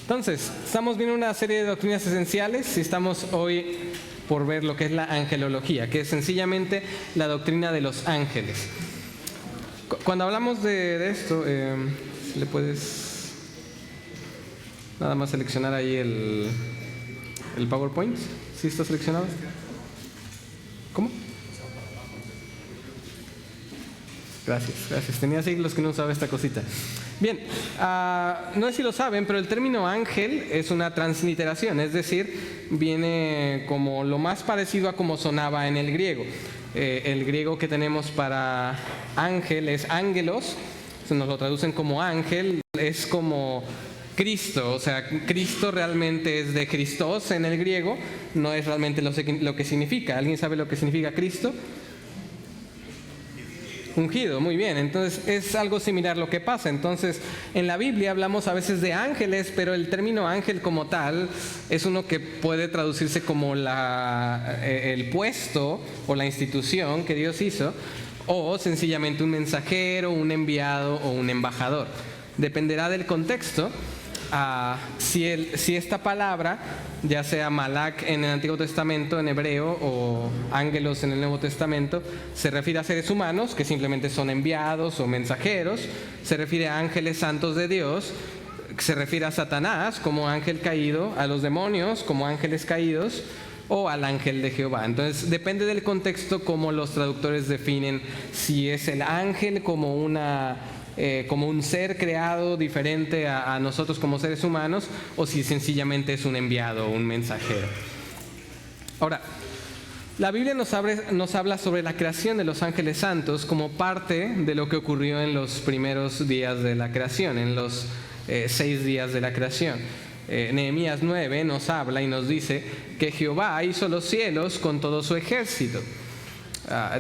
Entonces, estamos viendo una serie de doctrinas esenciales y estamos hoy por ver lo que es la angelología, que es sencillamente la doctrina de los ángeles. Cuando hablamos de esto, le puedes nada más seleccionar ahí el PowerPoint. ¿Sí está seleccionado? ¿Cómo? Gracias. Tenía siglos que no usaba esta cosita. Bien, no sé si lo saben, pero el término ángel es una transliteración, es decir, viene como lo más parecido a como sonaba en el griego. El griego que tenemos para ángel es ángelos, nos lo traducen como ángel, es como Cristo, o sea, Cristo realmente es de Christos en el griego, no es realmente lo que significa. ¿Alguien sabe lo que significa Cristo? Ungido, muy bien. Entonces es algo similar lo que pasa. Entonces en la Biblia hablamos a veces de ángeles, pero el término ángel como tal es uno que puede traducirse como el puesto o la institución que Dios hizo, o sencillamente un mensajero, un enviado o un embajador. Dependerá del contexto. Si esta palabra, ya sea malak en el Antiguo Testamento en hebreo o ángelos en el Nuevo Testamento, se refiere a seres humanos que simplemente son enviados o mensajeros, se refiere a ángeles santos de Dios, se refiere a Satanás como ángel caído, a los demonios como ángeles caídos o al ángel de Jehová. Entonces depende del contexto cómo los traductores definen si es el ángel como un ser creado diferente a nosotros como seres humanos, o si sencillamente es un enviado o un mensajero. Ahora, la Biblia nos habla sobre la creación de los ángeles santos como parte de lo que ocurrió en los primeros días de la creación, en los 6 días de la creación. Nehemías 9 nos habla y nos dice que Jehová hizo los cielos con todo su ejército.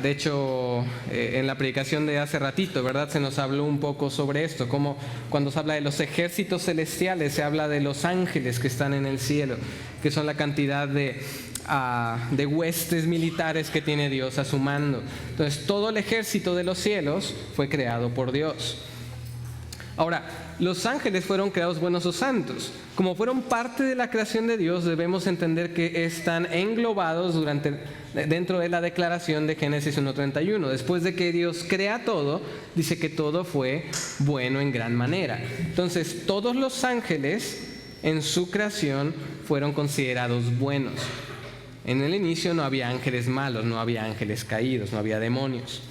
De hecho, en la predicación de hace ratito, ¿verdad? Se nos habló un poco sobre esto, como cuando se habla de los ejércitos celestiales, se habla de los ángeles que están en el cielo, que son la cantidad de huestes militares que tiene Dios a su mando. Entonces, todo el ejército de los cielos fue creado por Dios. Ahora, los ángeles fueron creados buenos o santos. Como fueron parte de la creación de Dios, debemos entender que están englobados dentro de la declaración de Génesis 1:31. Después de que Dios crea todo, dice que todo fue bueno en gran manera. Entonces, todos los ángeles en su creación fueron considerados buenos. En el inicio no había ángeles malos, no había ángeles caídos, no había demonios.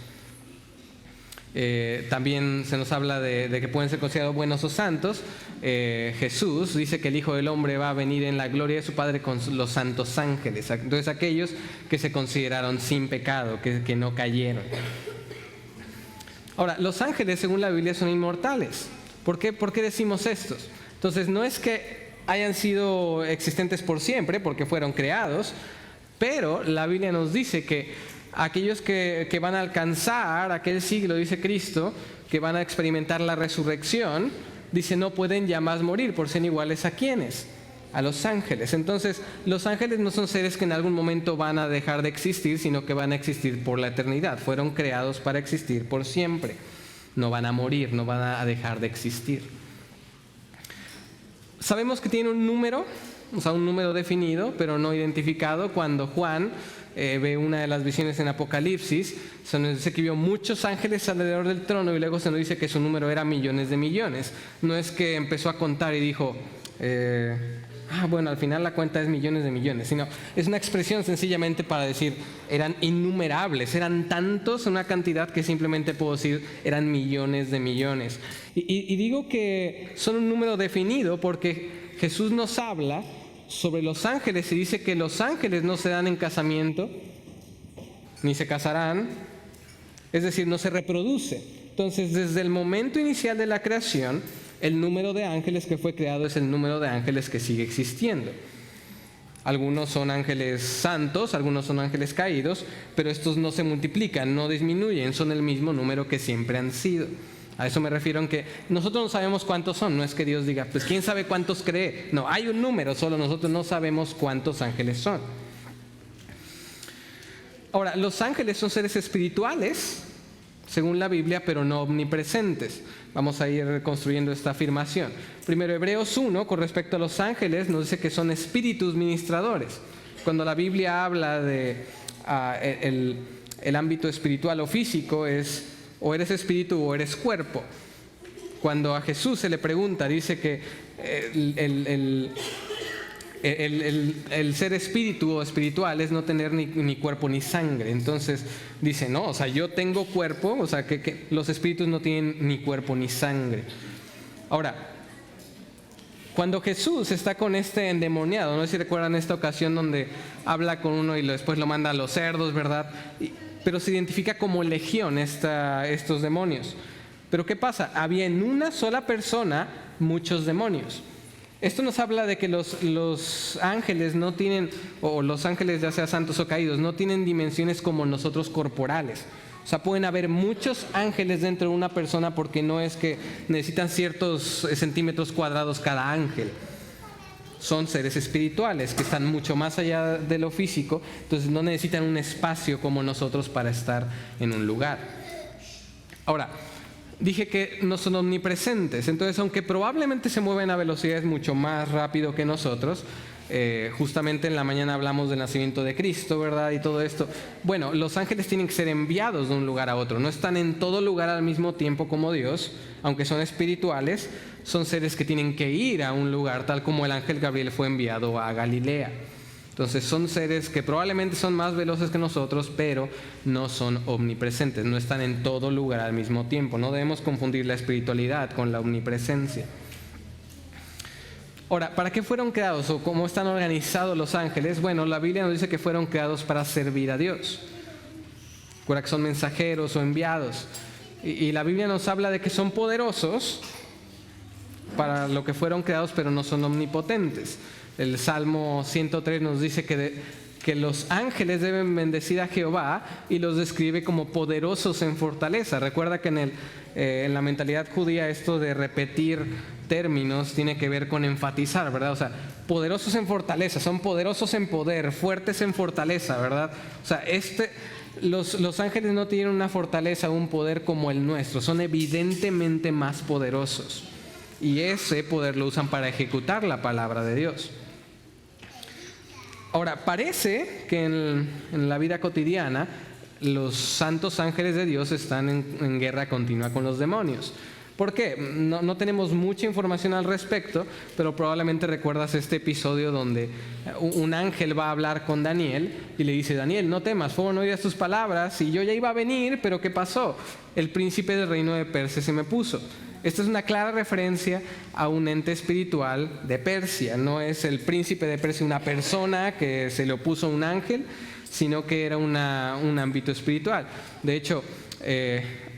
También se nos habla de que pueden ser considerados buenos o santos. Jesús dice que el Hijo del Hombre va a venir en la gloria de su Padre con los santos ángeles. Entonces aquellos que se consideraron sin pecado, que no cayeron. Ahora, los ángeles según la Biblia son inmortales. ¿Por qué decimos estos? Entonces no es que hayan sido existentes por siempre, porque fueron creados, pero la Biblia nos dice que aquellos que van a alcanzar aquel siglo, dice Cristo, que van a experimentar la resurrección, dice no pueden ya más morir por ser iguales a ¿quiénes? A los ángeles. Entonces los ángeles no son seres que en algún momento van a dejar de existir, sino que van a existir por la eternidad. Fueron creados para existir por siempre. No van a morir, no van a dejar de existir. Sabemos que tiene un número, o sea, un número definido, pero no identificado. Cuando Juan ve una de las visiones en Apocalipsis, se nos dice que vio muchos ángeles alrededor del trono y luego se nos dice que su número era millones de millones. No es que empezó a contar y dijo, bueno, al final la cuenta es millones de millones, sino es una expresión sencillamente para decir, eran innumerables, eran tantos, una cantidad que simplemente puedo decir, eran millones de millones. Y digo que son un número definido porque Jesús nos habla sobre los ángeles y dice que los ángeles no se dan en casamiento, ni se casarán, es decir, no se reproduce. Entonces, desde el momento inicial de la creación, el número de ángeles que fue creado es el número de ángeles que sigue existiendo. Algunos son ángeles santos, algunos son ángeles caídos, pero estos no se multiplican, no disminuyen, son el mismo número que siempre han sido. A eso me refiero en que nosotros no sabemos cuántos son, no es que Dios diga, pues quién sabe cuántos cree. No, hay un número, solo nosotros no sabemos cuántos ángeles son. Ahora, los ángeles son seres espirituales según la Biblia, pero no omnipresentes. Vamos a ir construyendo esta afirmación. Primero, Hebreos 1, con respecto a los ángeles, nos dice que son espíritus ministradores. Cuando la Biblia habla de el ámbito espiritual o físico, es o eres espíritu o eres cuerpo. Cuando a Jesús se le pregunta, dice que el ser espíritu o espiritual es no tener ni cuerpo ni sangre. Entonces dice, no, o sea, yo tengo cuerpo, o sea, que los espíritus no tienen ni cuerpo ni sangre. Ahora, cuando Jesús está con este endemoniado, no sé si recuerdan esta ocasión donde habla con uno y después lo manda a los cerdos, ¿verdad? Pero se identifica como legión estos demonios. Pero ¿qué pasa? Había en una sola persona muchos demonios. Esto nos habla de que los ángeles no tienen, o los ángeles ya sea santos o caídos, no tienen dimensiones como nosotros corporales. O sea, pueden haber muchos ángeles dentro de una persona porque no es que necesitan ciertos centímetros cuadrados cada ángel. Son seres espirituales que están mucho más allá de lo físico, entonces no necesitan un espacio como nosotros para estar en un lugar. Ahora, dije que no son omnipresentes, entonces aunque probablemente se mueven a velocidades mucho más rápido que nosotros, justamente en la mañana hablamos del nacimiento de Cristo, ¿verdad? Y todo esto. Bueno, los ángeles tienen que ser enviados de un lugar a otro, no están en todo lugar al mismo tiempo como Dios, aunque son espirituales, son seres que tienen que ir a un lugar, tal como el ángel Gabriel fue enviado a Galilea. Entonces son seres que probablemente son más veloces que nosotros, pero no son omnipresentes, no están en todo lugar al mismo tiempo. No debemos confundir la espiritualidad con la omnipresencia. Ahora, ¿para qué fueron creados o cómo están organizados los ángeles? Bueno, la Biblia nos dice que fueron creados para servir a Dios. Recuerda que son mensajeros o enviados. Y la Biblia nos habla de que son poderosos para lo que fueron creados, pero no son omnipotentes. El Salmo 103 nos dice que los ángeles deben bendecir a Jehová y los describe como poderosos en fortaleza. Recuerda que en la mentalidad judía esto de repetir términos tiene que ver con enfatizar, ¿verdad? O sea, poderosos en fortaleza, son poderosos en poder, fuertes en fortaleza, ¿verdad? O sea, los ángeles no tienen una fortaleza o un poder como el nuestro, son evidentemente más poderosos. Y ese poder lo usan para ejecutar la palabra de Dios. Ahora, parece que en la vida cotidiana los santos ángeles de Dios están en guerra continua con los demonios. ¿Por qué? No tenemos mucha información al respecto, pero probablemente recuerdas este episodio donde un ángel va a hablar con Daniel y le dice, Daniel, no temas, fueron oídas tus palabras y yo ya iba a venir, pero ¿qué pasó? El príncipe del reino de Persia se me puso. Esta es una clara referencia a un ente espiritual de Persia. No es el príncipe de Persia una persona que se le opuso a un ángel, sino que era un ámbito espiritual. De hecho,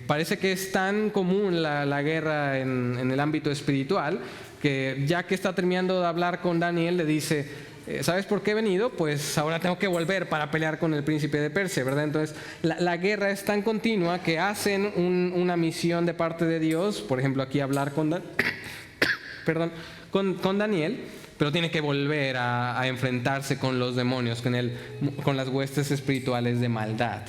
parece que es tan común la guerra en el ámbito espiritual que ya que está terminando de hablar con Daniel le dice, ¿sabes por qué he venido? Pues ahora tengo que volver para pelear con el príncipe de Persia, ¿verdad? Entonces la guerra es tan continua que hacen una misión de parte de Dios, por ejemplo aquí hablar con Daniel, pero tiene que volver a enfrentarse con los demonios, con las huestes espirituales de maldad.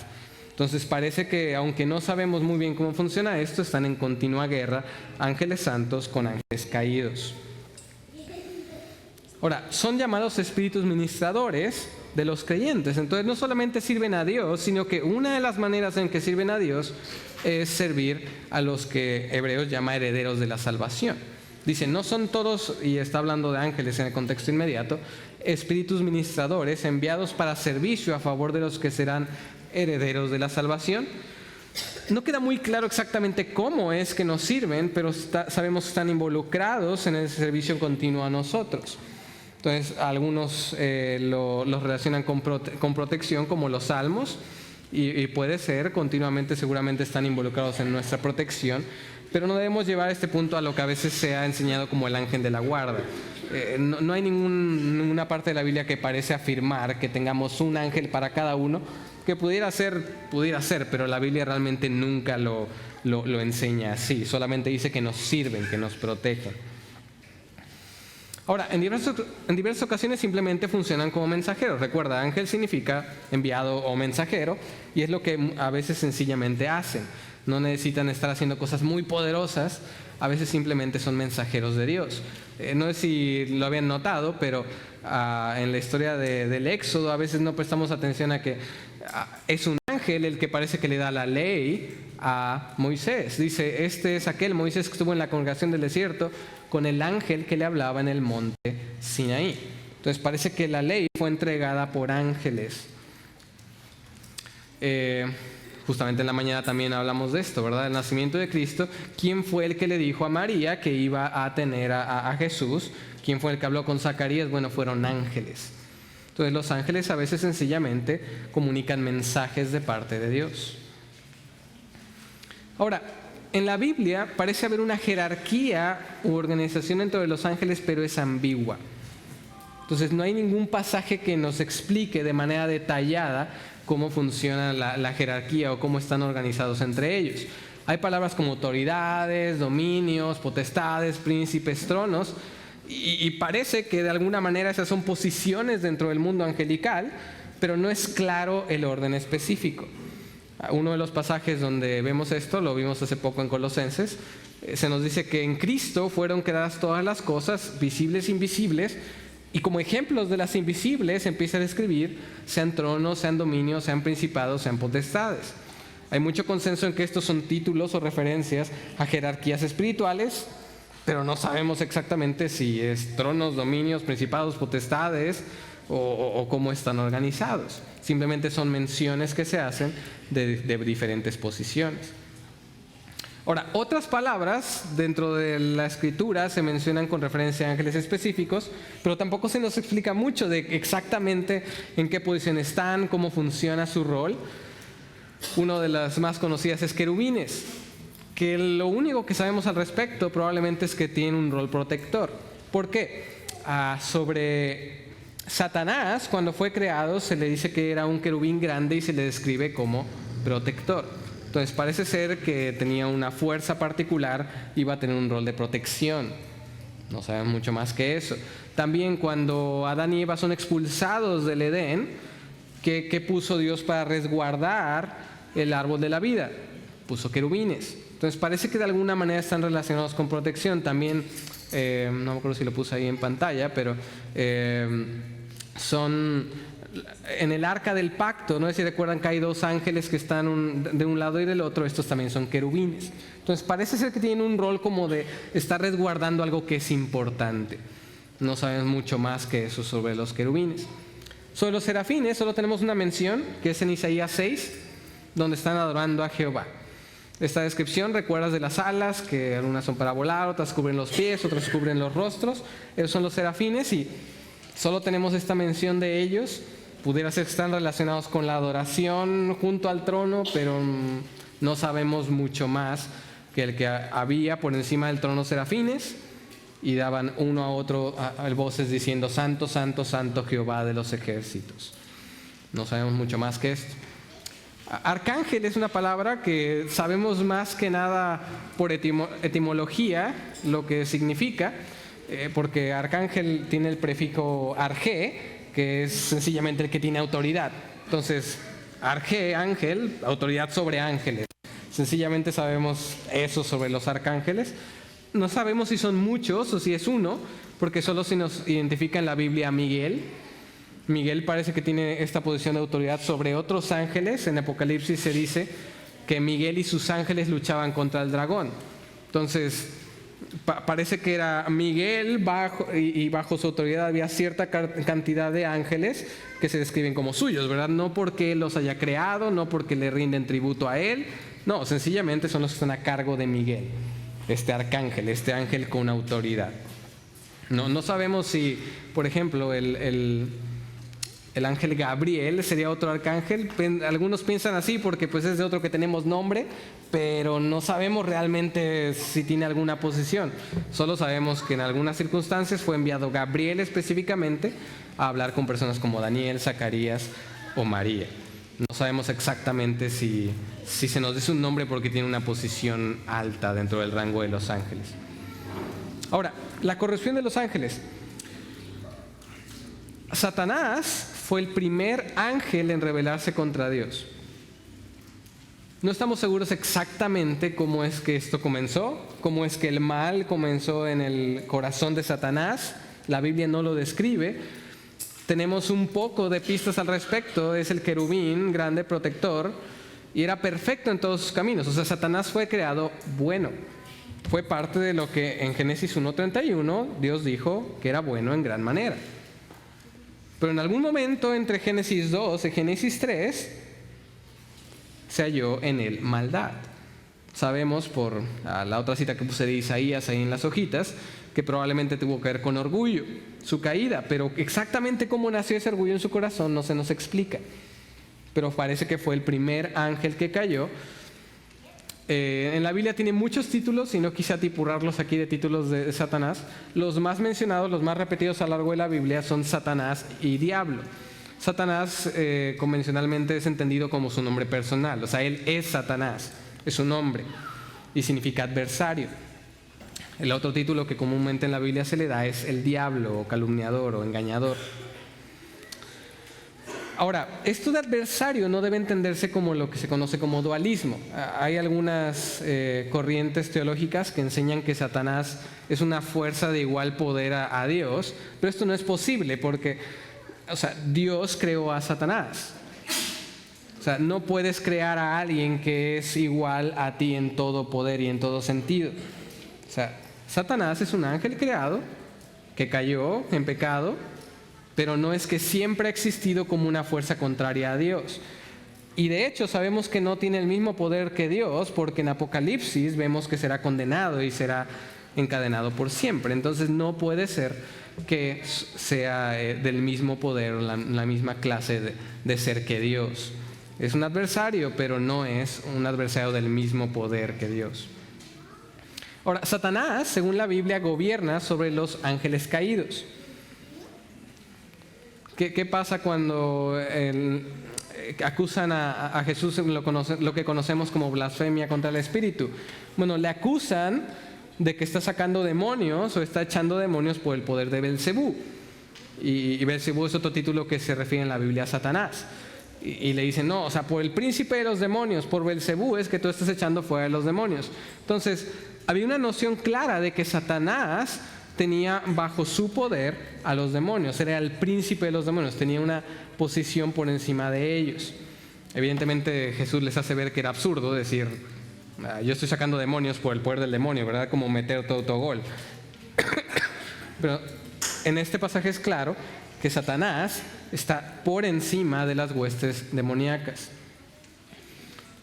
Entonces parece que aunque no sabemos muy bien cómo funciona esto, están en continua guerra ángeles santos con ángeles caídos. Ahora, son llamados espíritus ministradores de los creyentes. Entonces no solamente sirven a Dios, sino que una de las maneras en que sirven a Dios es servir a los que Hebreos llama herederos de la salvación. Dice, no son todos, y está hablando de ángeles en el contexto inmediato, espíritus ministradores enviados para servicio a favor de los que serán herederos de la salvación. No queda muy claro exactamente cómo es que nos sirven, pero sabemos que están involucrados en el servicio continuo a nosotros. Entonces, algunos los relacionan con protección, como los salmos, y puede ser, continuamente seguramente están involucrados en nuestra protección, pero no debemos llevar este punto a lo que a veces se ha enseñado como el ángel de la guarda. No hay ninguna parte de la Biblia que parece afirmar que tengamos un ángel para cada uno, que pudiera ser, pero la Biblia realmente nunca lo enseña así, solamente dice que nos sirven, que nos protegen. Ahora, en diversas ocasiones simplemente funcionan como mensajeros. Recuerda, ángel significa enviado o mensajero, y es lo que a veces sencillamente hacen. no necesitan estar haciendo cosas muy poderosas, a veces simplemente son mensajeros de Dios. No sé si lo habían notado, pero en la historia del Éxodo a veces no prestamos atención a que es un ángel el que parece que le da la ley a Moisés. Dice, este es aquel Moisés que estuvo en la congregación del desierto con el ángel que le hablaba en el monte Sinaí. Entonces parece que la ley fue entregada por ángeles. Justamente en la mañana también hablamos de esto, ¿verdad? El nacimiento de Cristo. ¿Quién fue el que le dijo a María que iba a tener a Jesús? ¿Quién fue el que habló con Zacarías? Bueno, fueron ángeles. Entonces los ángeles a veces sencillamente comunican mensajes de parte de Dios. Ahora, en la Biblia parece haber una jerarquía u organización dentro de los ángeles, pero es ambigua. Entonces no hay ningún pasaje que nos explique de manera detallada cómo funciona la jerarquía o cómo están organizados entre ellos. Hay palabras como autoridades, dominios, potestades, príncipes, tronos, y parece que de alguna manera esas son posiciones dentro del mundo angelical, pero no es claro el orden específico. Uno de los pasajes donde vemos esto, lo vimos hace poco en Colosenses, se nos dice que en Cristo fueron creadas todas las cosas, visibles e invisibles, y como ejemplos de las invisibles empieza a describir, sean tronos, sean dominios, sean principados, sean potestades. Hay mucho consenso en que estos son títulos o referencias a jerarquías espirituales, pero no sabemos exactamente si es tronos, dominios, principados, potestades o cómo están organizados. Simplemente son menciones que se hacen de diferentes posiciones. Ahora, otras palabras dentro de la Escritura se mencionan con referencia a ángeles específicos, pero tampoco se nos explica mucho de exactamente en qué posición están, cómo funciona su rol. Una de las más conocidas es querubines, que lo único que sabemos al respecto probablemente es que tienen un rol protector. ¿Por qué? Sobre Satanás, cuando fue creado, se le dice que era un querubín grande y se le describe como protector. Entonces parece ser que tenía una fuerza particular, iba a tener un rol de protección. No sabemos mucho más que eso. También cuando Adán y Eva son expulsados del Edén, ¿qué puso Dios para resguardar el árbol de la vida? Puso querubines. Entonces parece que de alguna manera están relacionados con protección. También, no me acuerdo si lo puse ahí en pantalla, pero son en el arca del pacto, ¿no? Si recuerdan que hay dos ángeles que están de un lado y del otro, estos también son querubines. Entonces parece ser que tienen un rol como de estar resguardando algo que es importante. No sabemos mucho más que eso sobre los querubines. Sobre los serafines solo tenemos una mención, que es en Isaías 6, donde están adorando a Jehová. Esta descripción, recuerdas de las alas, que algunas son para volar, otras cubren los pies, otras cubren los rostros. Esos son los serafines y solo tenemos esta mención de ellos. Pudiera ser que están relacionados con la adoración junto al trono, pero no sabemos mucho más que el que había por encima del trono serafines y daban uno a otro voces diciendo Santo, Santo, Santo Jehová de los ejércitos. No sabemos mucho más que esto. Arcángel es una palabra que sabemos más que nada por etimología lo que significa, porque arcángel tiene el prefijo arge, que es sencillamente el que tiene autoridad. Entonces, arge, ángel, autoridad sobre ángeles. Sencillamente sabemos eso sobre los arcángeles. No sabemos si son muchos o si es uno, porque solo se nos identifica en la Biblia a Miguel. Miguel parece que tiene esta posición de autoridad sobre otros ángeles. En Apocalipsis se dice que Miguel y sus ángeles luchaban contra el dragón. Entonces, parece que era Miguel bajo su autoridad había cierta cantidad de ángeles que se describen como suyos, ¿verdad? No porque él los haya creado, no porque le rinden tributo a él, no, sencillamente son los que están a cargo de Miguel, este arcángel, este ángel con autoridad. No sabemos si, por ejemplo, el ángel Gabriel sería otro arcángel. Algunos piensan así porque pues es de otro que tenemos nombre, pero no sabemos realmente si tiene alguna posición. Solo sabemos que en algunas circunstancias fue enviado Gabriel específicamente a hablar con personas como Daniel, Zacarías o María. No sabemos exactamente si se nos dice un nombre porque tiene una posición alta dentro del rango de los ángeles. Ahora, la corrupción de los ángeles. Satanás fue el primer ángel en rebelarse contra Dios. No estamos seguros exactamente cómo es que esto comenzó, cómo es que el mal comenzó en el corazón de Satanás. La Biblia no lo describe. Tenemos un poco de pistas al respecto. Es el querubín, grande protector, y era perfecto en todos sus caminos. O sea, Satanás fue creado bueno. Fue parte de lo que en Génesis 1:31 Dios dijo que era bueno en gran manera. Pero en algún momento entre Génesis 2 y Génesis 3 se halló en él maldad. Sabemos por la otra cita que puse de Isaías ahí en las hojitas, que probablemente tuvo que ver con orgullo, su caída, pero exactamente cómo nació ese orgullo en su corazón no se nos explica. Pero parece que fue el primer ángel que cayó. En la Biblia tiene muchos títulos, y no quise atipurarlos aquí de títulos de Satanás. Los más mencionados, los más repetidos a lo largo de la Biblia son Satanás y Diablo. Satanás convencionalmente es entendido como su nombre personal, o sea, él es Satanás, es su nombre y significa adversario. El otro título que comúnmente en la Biblia se le da es el diablo, o calumniador, o engañador. Ahora, esto de adversario no debe entenderse como lo que se conoce como dualismo. Hay algunas corrientes teológicas que enseñan que Satanás es una fuerza de igual poder a Dios, pero esto no es posible porque, o sea, Dios creó a Satanás. O sea, no puedes crear a alguien que es igual a ti en todo poder y en todo sentido. O sea, Satanás es un ángel creado que cayó en pecado, pero no es que siempre ha existido como una fuerza contraria a Dios. Y de hecho sabemos que no tiene el mismo poder que Dios, porque en Apocalipsis vemos que será condenado y será encadenado por siempre. Entonces no puede ser que sea del mismo poder o la misma clase de ser que Dios. Es un adversario, pero no es un adversario del mismo poder que Dios. Ahora, Satanás, según la Biblia, gobierna sobre los ángeles caídos. ¿Qué pasa cuando acusan a Jesús en lo que conocemos como blasfemia contra el Espíritu? Bueno, le acusan de que está sacando demonios o está echando demonios por el poder de Belcebú. Y Belcebú es otro título que se refiere en la Biblia a Satanás. Y le dicen, no, o sea, por el príncipe de los demonios, por Belcebú es que tú estás echando fuera de los demonios. Entonces, había una noción clara de que Satanás tenía bajo su poder a los demonios, era el príncipe de los demonios, tenía una posición por encima de ellos. Evidentemente Jesús les hace ver que era absurdo decir, yo estoy sacando demonios por el poder del demonio, ¿verdad? Como meter todo autogol. Pero en este pasaje es claro que Satanás está por encima de las huestes demoníacas.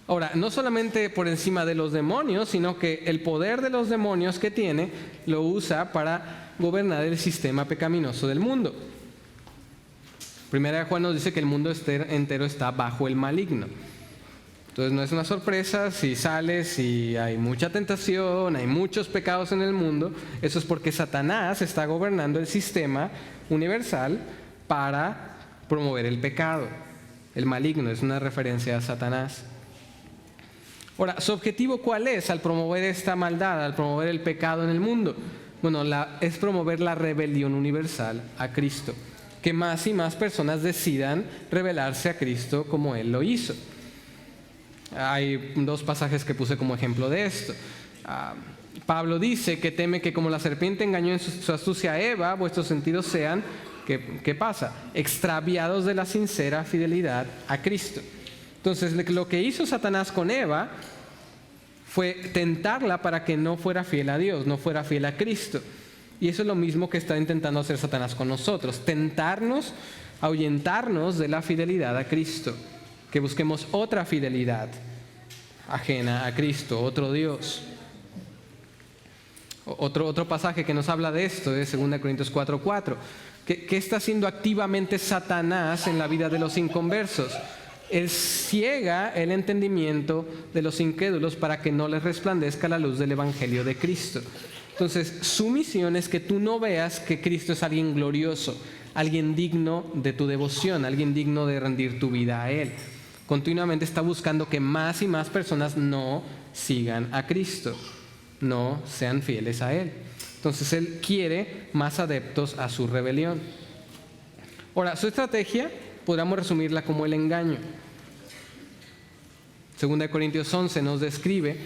Ahora, no solamente por encima de los demonios, sino que el poder de los demonios que tiene lo usa para gobernar el sistema pecaminoso del mundo. Primera de Juan nos dice que el mundo entero está bajo el maligno. Entonces no es una sorpresa si hay mucha tentación, hay muchos pecados en el mundo. Eso es porque Satanás está gobernando el sistema universal para promover el pecado. El maligno es una referencia a Satanás. Ahora, ¿su objetivo cuál es al promover esta maldad, al promover el pecado en el mundo? Bueno, es promover la rebelión universal a Cristo. Que más y más personas decidan rebelarse a Cristo como Él lo hizo. Hay dos pasajes que puse como ejemplo de esto. Pablo dice que teme que como la serpiente engañó en su astucia a Eva, vuestros sentidos sean, ¿qué pasa? Extraviados de la sincera fidelidad a Cristo. Entonces, lo que hizo Satanás con Eva fue tentarla para que no fuera fiel a Dios, no fuera fiel a Cristo. Y eso es lo mismo que está intentando hacer Satanás con nosotros, tentarnos, ahuyentarnos de la fidelidad a Cristo, que busquemos otra fidelidad ajena a Cristo, otro Dios. Otro pasaje que nos habla de esto es 2 Corintios 4:4. ¿Qué está haciendo activamente Satanás en la vida de los inconversos? Él ciega el entendimiento de los incrédulos para que no les resplandezca la luz del Evangelio de Cristo. Entonces, su misión es que tú no veas que Cristo es alguien glorioso, alguien digno de tu devoción, alguien digno de rendir tu vida a Él. Continuamente está buscando que más y más personas no sigan a Cristo, no sean fieles a Él. Entonces, Él quiere más adeptos a su rebelión. Ahora, su estrategia podríamos resumirla como el engaño. 2 Corintios 11 nos describe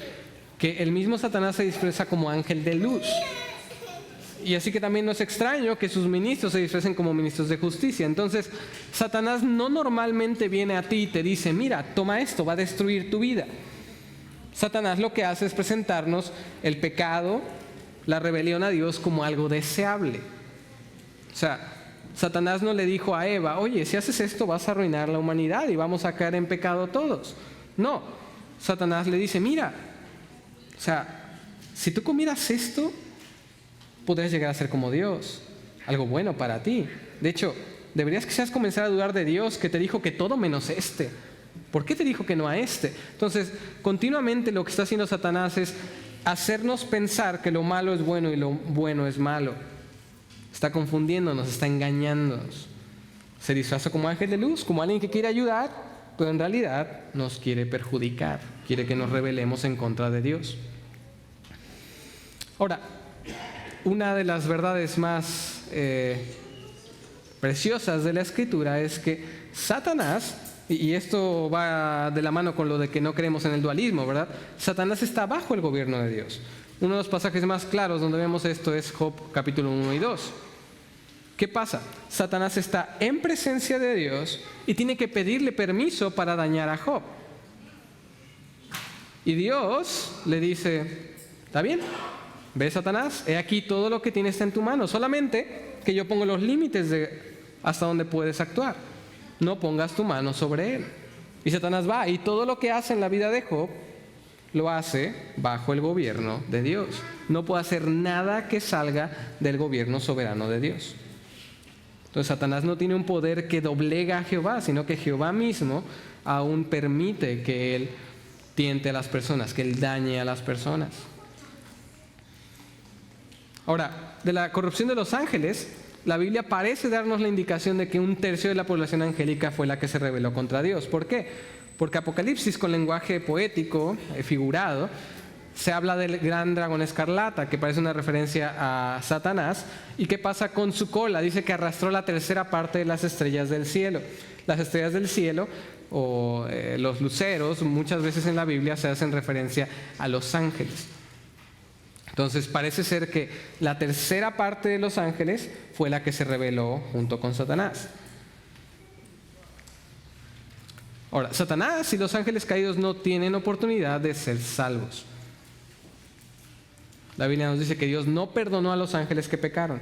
que el mismo Satanás se disfraza como ángel de luz. Y así que también no es extraño que sus ministros se disfracen como ministros de justicia. Entonces, Satanás no normalmente viene a ti y te dice, mira, toma esto, va a destruir tu vida. Satanás lo que hace es presentarnos el pecado, la rebelión a Dios como algo deseable. O sea, Satanás no le dijo a Eva, oye, si haces esto vas a arruinar la humanidad y vamos a caer en pecado todos. No, Satanás le dice, mira, o sea, si tú comieras esto, podrías llegar a ser como Dios, algo bueno para ti. De hecho, deberías quizás comenzar a dudar de Dios, que te dijo que todo menos este. ¿Por qué te dijo que no a este? Entonces, continuamente lo que está haciendo Satanás es hacernos pensar que lo malo es bueno y lo bueno es malo. Está confundiéndonos, está engañándonos. Se disfraza como ángel de luz, como alguien que quiere ayudar, pero en realidad nos quiere perjudicar, quiere que nos rebelemos en contra de Dios. Ahora, una de las verdades más preciosas de la Escritura es que Satanás, y esto va de la mano con lo de que no creemos en el dualismo, ¿verdad? Satanás está bajo el gobierno de Dios. Uno de los pasajes más claros donde vemos esto es Job capítulo 1 y 2. ¿Qué pasa? Satanás está en presencia de Dios y tiene que pedirle permiso para dañar a Job. Y Dios le dice, está bien, ve Satanás, he aquí todo lo que tienes está en tu mano, solamente que yo pongo los límites de hasta dónde puedes actuar. No pongas tu mano sobre él. Y Satanás va, y todo lo que hace en la vida de Job lo hace bajo el gobierno de Dios. No puede hacer nada que salga del gobierno soberano de Dios. Entonces Satanás no tiene un poder que doblega a Jehová, sino que Jehová mismo aún permite que él tiente a las personas, que él dañe a las personas. Ahora, de la corrupción de los ángeles, la Biblia parece darnos la indicación de que 1/3 de la población angélica fue la que se rebeló contra Dios. ¿Por qué? Porque Apocalipsis, con lenguaje poético, figurado, se habla del gran dragón escarlata, que parece una referencia a Satanás. ¿Y qué pasa con su cola? Dice que arrastró la 1/3 parte de las estrellas del cielo. Las estrellas del cielo, o los luceros, muchas veces en la Biblia se hacen referencia a los ángeles. Entonces parece ser que la 1/3 parte de los ángeles fue la que se rebeló junto con Satanás. Ahora, Satanás y los ángeles caídos no tienen oportunidad de ser salvos. La Biblia nos dice que Dios no perdonó a los ángeles que pecaron,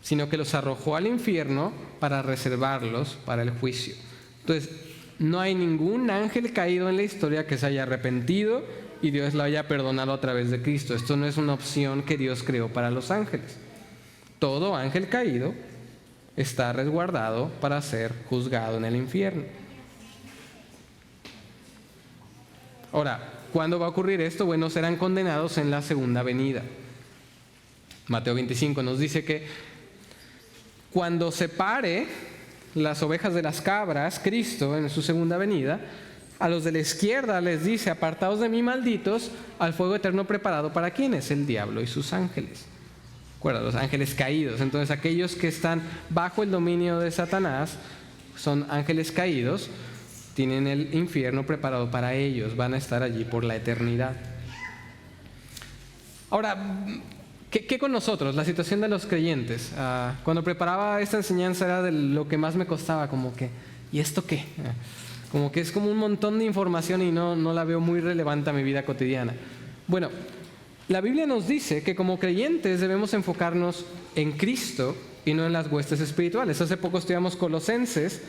sino que los arrojó al infierno para reservarlos para el juicio. Entonces, no hay ningún ángel caído en la historia que se haya arrepentido y Dios lo haya perdonado a través de Cristo. Esto no es una opción que Dios creó para los ángeles. Todo ángel caído está resguardado para ser juzgado en el infierno. Ahora, ¿cuándo va a ocurrir esto? Bueno, serán condenados en la segunda venida. Mateo 25 nos dice que cuando separe las ovejas de las cabras, Cristo en su segunda venida, a los de la izquierda les dice, apartaos de mí, malditos, al fuego eterno preparado para ¿quiénes? El diablo y sus ángeles. Recuerda, los ángeles caídos. Entonces aquellos que están bajo el dominio de Satanás son ángeles caídos, tienen el infierno preparado para ellos, van a estar allí por la eternidad. Ahora, ¿qué con nosotros? La situación de los creyentes. Cuando preparaba esta enseñanza era de lo que más me costaba, como que, ¿y esto qué? Como que es como un montón de información y no la veo muy relevante a mi vida cotidiana. Bueno, la Biblia nos dice que como creyentes debemos enfocarnos en Cristo y no en las huestes espirituales. Hace poco estudiamos Colosenses,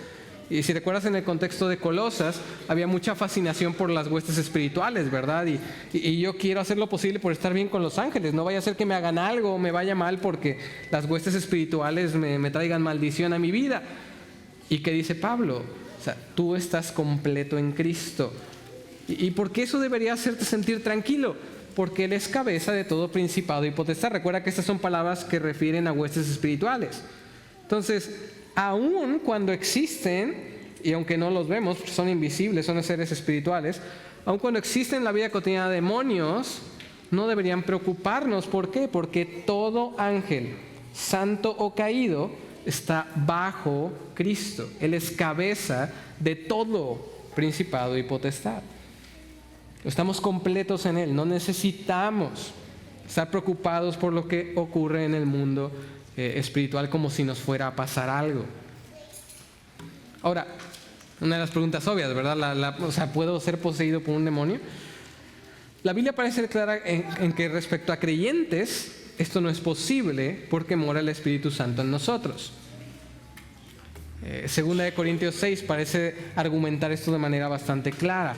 y si recuerdas, en el contexto de Colosas había mucha fascinación por las huestes espirituales, ¿verdad? Y yo quiero hacer lo posible por estar bien con los ángeles. No vaya a ser que me hagan algo o me vaya mal porque las huestes espirituales me traigan maldición a mi vida. ¿Y qué dice Pablo? O sea, tú estás completo en Cristo. ¿Y por qué eso debería hacerte sentir tranquilo? Porque Él es cabeza de todo principado y potestad. Recuerda que estas son palabras que refieren a huestes espirituales. Entonces, aún cuando existen, y aunque no los vemos, son invisibles, son seres espirituales, aun cuando existen en la vida cotidiana demonios, no deberían preocuparnos. ¿Por qué? Porque todo ángel, santo o caído, está bajo Cristo. Él es cabeza de todo principado y potestad. Estamos completos en Él, no necesitamos estar preocupados por lo que ocurre en el mundo espiritual como si nos fuera a pasar algo. Ahora, una de las preguntas obvias, ¿verdad? ¿Puedo ser poseído por un demonio? La Biblia parece clara en que respecto a creyentes, esto no es posible porque mora el Espíritu Santo en nosotros. Segunda de Corintios 6 parece argumentar esto de manera bastante clara.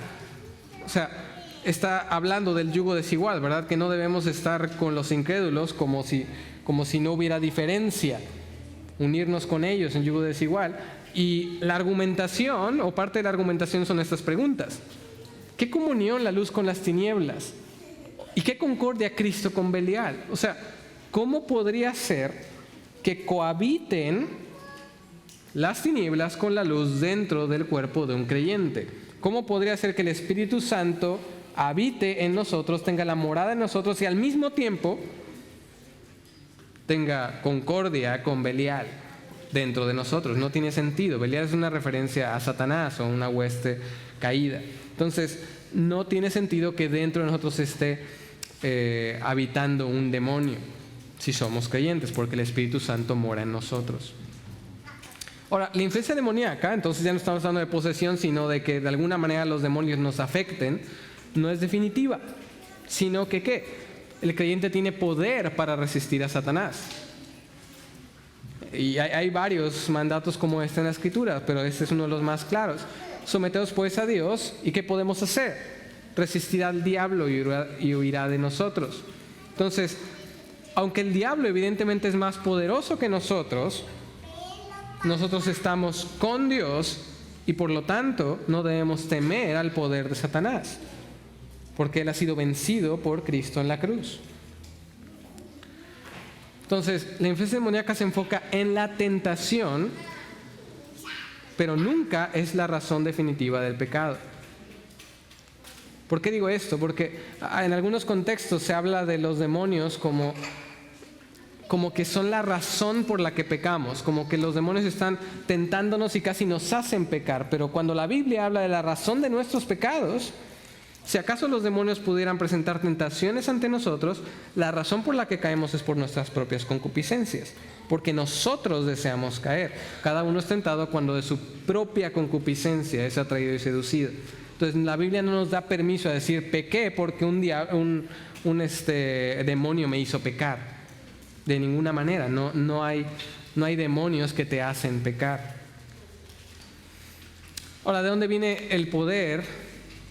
Está hablando del yugo desigual, ¿verdad? Que no debemos estar con los incrédulos como si no hubiera diferencia, unirnos con ellos en yugo desigual. Y la argumentación, o parte de la argumentación, son estas preguntas. ¿Qué comunión la luz con las tinieblas? ¿Y qué concordia Cristo con Belial? ¿Cómo podría ser que cohabiten las tinieblas con la luz dentro del cuerpo de un creyente? ¿Cómo podría ser que el Espíritu Santo habite en nosotros, tenga la morada en nosotros y al mismo tiempo tenga concordia con Belial dentro de nosotros? No tiene sentido. Belial es una referencia a Satanás o a una hueste caída. Entonces, no tiene sentido que dentro de nosotros esté habitando un demonio si somos creyentes, porque el Espíritu Santo mora en nosotros. Ahora, la influencia demoníaca, entonces ya no estamos hablando de posesión, sino de que de alguna manera los demonios nos afecten, no es definitiva, sino que ¿qué? El creyente tiene poder para resistir a Satanás. Y hay varios mandatos como este en la Escritura, pero este es uno de los más claros. Someteos pues a Dios, ¿y qué podemos hacer? Resistir al diablo y huirá de nosotros. Entonces, aunque el diablo evidentemente es más poderoso que nosotros estamos con Dios y por lo tanto no debemos temer al poder de Satanás, porque Él ha sido vencido por Cristo en la cruz. Entonces, la influencia demoníaca se enfoca en la tentación, pero nunca es la razón definitiva del pecado. ¿Por qué digo esto? Porque en algunos contextos se habla de los demonios como que son la razón por la que pecamos, como que los demonios están tentándonos y casi nos hacen pecar. Pero cuando la Biblia habla de la razón de nuestros pecados, si acaso los demonios pudieran presentar tentaciones ante nosotros, la razón por la que caemos es por nuestras propias concupiscencias, porque nosotros deseamos caer. Cada uno es tentado cuando de su propia concupiscencia es atraído y seducido. Entonces la Biblia no nos da permiso a decir pequé porque un demonio me hizo pecar. De ninguna manera, no hay demonios que te hacen pecar. Ahora, ¿de dónde viene el poder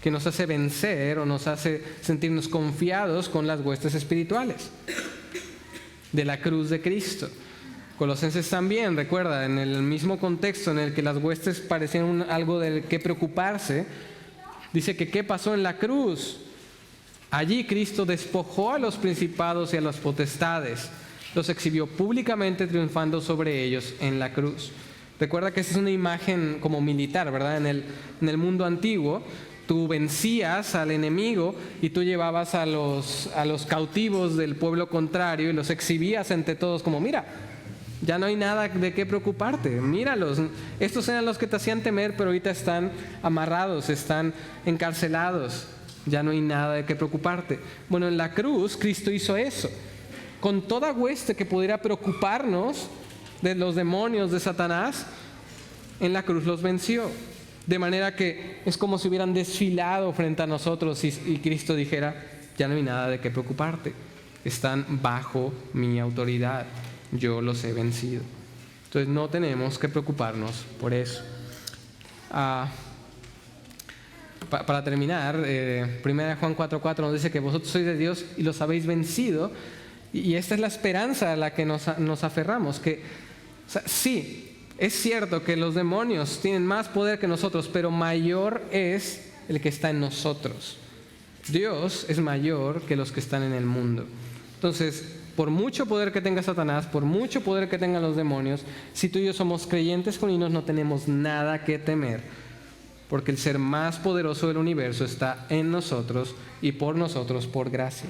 que nos hace vencer o nos hace sentirnos confiados con las huestes espirituales? De la cruz de Cristo. Colosenses también, recuerda, en el mismo contexto en el que las huestes parecían algo del que preocuparse, dice que ¿qué pasó en la cruz? Allí Cristo despojó a los principados y a las potestades, los exhibió públicamente triunfando sobre ellos en la cruz. Recuerda que esa es una imagen como militar, ¿verdad? En el mundo antiguo, tú vencías al enemigo y tú llevabas a los cautivos del pueblo contrario y los exhibías ante todos como, mira, ya no hay nada de qué preocuparte, míralos. Estos eran los que te hacían temer, pero ahorita están amarrados, están encarcelados. Ya no hay nada de qué preocuparte. Bueno, en la cruz Cristo hizo eso. Con toda hueste que pudiera preocuparnos de los demonios de Satanás, en la cruz los venció. De manera que es como si hubieran desfilado frente a nosotros y Cristo dijera, ya no hay nada de qué preocuparte. Están bajo mi autoridad. Yo los he vencido. Entonces no tenemos que preocuparnos por eso. Para terminar, 1 Juan 4:4 nos dice que vosotros sois de Dios y los habéis vencido. Y esta es la esperanza a la que nos aferramos. Que, sí, es cierto que los demonios tienen más poder que nosotros, pero mayor es el que está en nosotros. Dios es mayor que los que están en el mundo. Entonces, por mucho poder que tenga Satanás, por mucho poder que tengan los demonios, si tú y yo somos creyentes genuinos, no tenemos nada que temer, porque el ser más poderoso del universo está en nosotros y por nosotros, por gracia.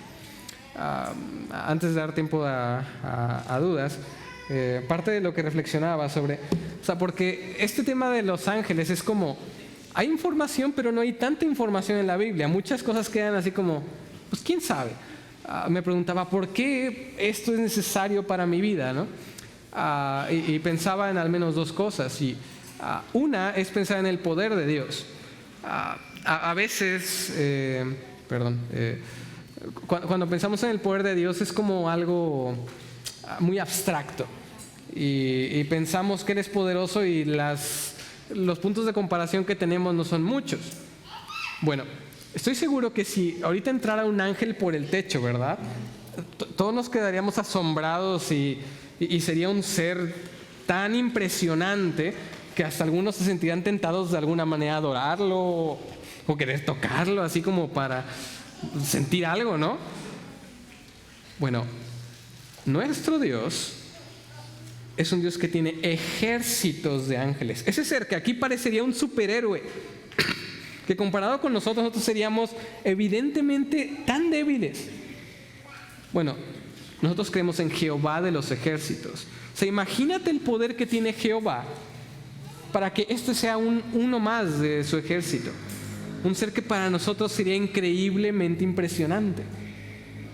Antes de dar tiempo a dudas, parte de lo que reflexionaba sobre, porque este tema de los ángeles es como hay información, pero no hay tanta información en la Biblia. Muchas cosas quedan así como, pues quién sabe. Me preguntaba, ¿por qué esto es necesario para mi vida, ¿no? Y pensaba en al menos dos cosas. Una es pensar en el poder de Dios. A veces, cuando pensamos en el poder de Dios es como algo muy abstracto. Y pensamos que Él es poderoso y los puntos de comparación que tenemos no son muchos. Bueno, estoy seguro que si ahorita entrara un ángel por el techo, ¿verdad? Todos nos quedaríamos asombrados y sería un ser tan impresionante que hasta algunos se sentirían tentados de alguna manera a adorarlo o querer tocarlo, así como para sentir algo, ¿no? Bueno, nuestro Dios es un Dios que tiene ejércitos de ángeles. Ese ser que aquí parecería un superhéroe, que comparado con nosotros seríamos evidentemente tan débiles. Bueno, nosotros creemos en Jehová de los ejércitos. O sea, imagínate el poder que tiene Jehová para que este sea uno más de su ejército. Un ser que para nosotros sería increíblemente impresionante.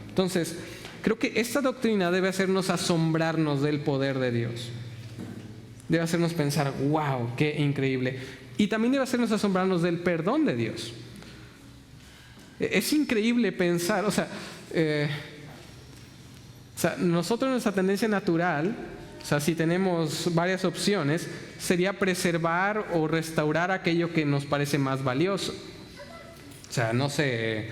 Entonces, creo que esta doctrina debe hacernos asombrarnos del poder de Dios. Debe hacernos pensar, wow, qué increíble. Y también debe hacernos asombrarnos del perdón de Dios. Es increíble pensar, nosotros nuestra tendencia natural, si tenemos varias opciones, sería preservar o restaurar aquello que nos parece más valioso. No sé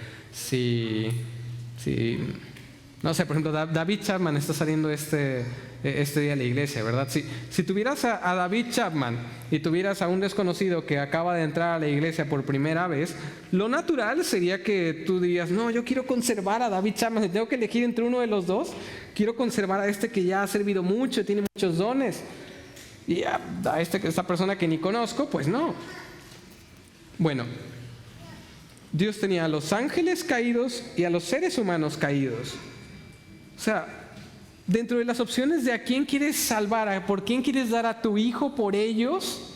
no sé, por ejemplo, David Chapman está saliendo este día a la iglesia, ¿verdad? Si tuvieras a David Chapman y tuvieras a un desconocido que acaba de entrar a la iglesia por primera vez, lo natural sería que tú dirías, no, yo quiero conservar a David Chapman, si tengo que elegir entre uno de los dos, quiero conservar a este que ya ha servido mucho, tiene muchos dones, y a esta persona que ni conozco, pues no. Bueno, Dios tenía a los ángeles caídos y a los seres humanos caídos. Dentro de las opciones de a quién quieres salvar, por quién quieres dar a tu hijo por ellos,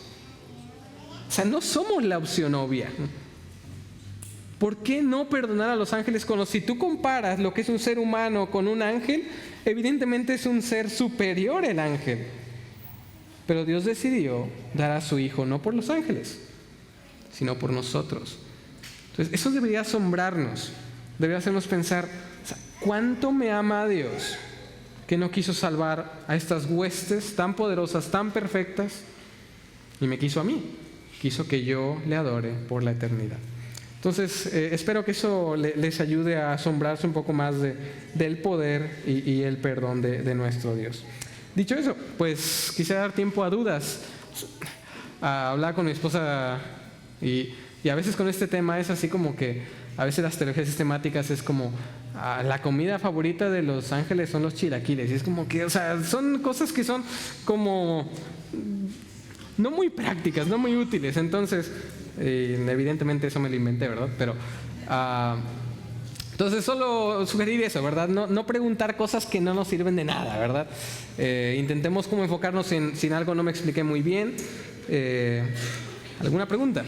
no somos la opción obvia. ¿Por qué no perdonar a los ángeles? Si tú comparas lo que es un ser humano con un ángel, evidentemente es un ser superior el ángel. Pero Dios decidió dar a su hijo no por los ángeles, sino por nosotros. Entonces, eso debería asombrarnos, debería hacernos pensar, ¿cuánto me ama Dios que no quiso salvar a estas huestes tan poderosas, tan perfectas, y me quiso a mí? Quiso que yo le adore por la eternidad. Entonces, espero que eso les ayude a asombrarse un poco más del poder y el perdón de nuestro Dios. Dicho eso, pues quisiera dar tiempo a dudas. A hablar con mi esposa y a veces con este tema es así como que a veces las teologías sistemáticas es como la comida favorita de los ángeles son los chilaquiles, y es como que, son cosas que son como no muy prácticas, no muy útiles. Entonces, evidentemente eso me lo inventé, ¿verdad? Pero entonces solo sugerir eso, ¿verdad? No preguntar cosas que no nos sirven de nada, ¿verdad? Intentemos como enfocarnos en algo no me expliqué muy bien. ¿Alguna pregunta?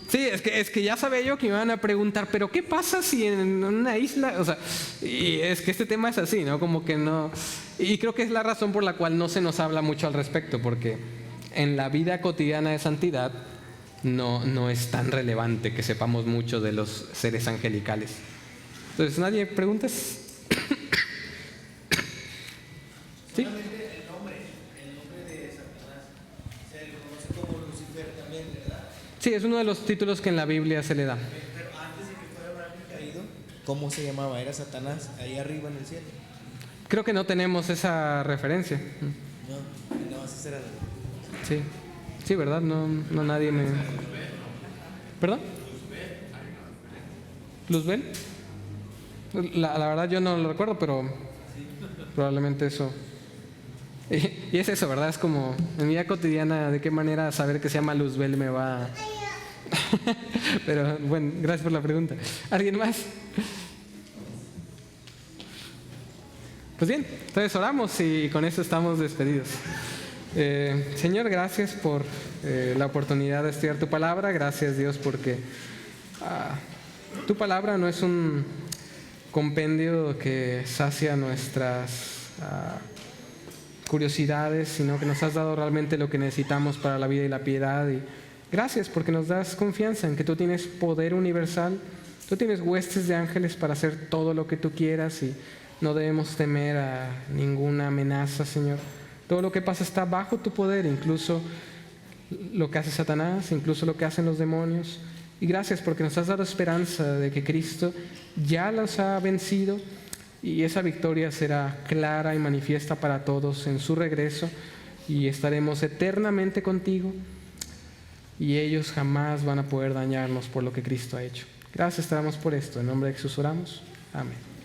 Sí, es que ya sabía yo que me iban a preguntar, pero ¿qué pasa si en una isla? Y es que este tema es así, ¿no? Como que no. Y creo que es la razón por la cual no se nos habla mucho al respecto, porque en la vida cotidiana de santidad no es tan relevante que sepamos mucho de los seres angelicales. Entonces, ¿nadie preguntas? ¿Sí? El nombre de Satanás se le conoce como Lucifer también, ¿verdad? Sí, es uno de los títulos que en la Biblia se le da. Pero antes de que fuera un ángel caído, ¿cómo se llamaba? ¿Era Satanás ahí arriba en el cielo? Creo que no tenemos esa referencia. No, esa era la... Sí, ¿verdad? No nadie me... ¿Perdón? ¿Luzbel? La verdad yo no lo recuerdo, pero probablemente eso. Y es eso, ¿verdad? Es como en mi vida cotidiana, ¿de qué manera saber que se llama Luzbel me va? Pero bueno, gracias por la pregunta. ¿Alguien más? Pues bien, entonces oramos y con eso estamos despedidos. Señor, gracias por la oportunidad de estudiar tu palabra. Gracias, Dios, porque tu palabra no es un compendio que sacia nuestras curiosidades, sino que nos has dado realmente lo que necesitamos para la vida y la piedad. Y gracias porque nos das confianza en que tú tienes poder universal, tú tienes huestes de ángeles para hacer todo lo que tú quieras y no debemos temer a ninguna amenaza, Señor. Todo lo que pasa está bajo tu poder, incluso lo que hace Satanás, incluso lo que hacen los demonios. Y gracias porque nos has dado esperanza de que Cristo ya los ha vencido y esa victoria será clara y manifiesta para todos en su regreso y estaremos eternamente contigo y ellos jamás van a poder dañarnos por lo que Cristo ha hecho. Gracias te damos por esto. En nombre de Jesús oramos. Amén.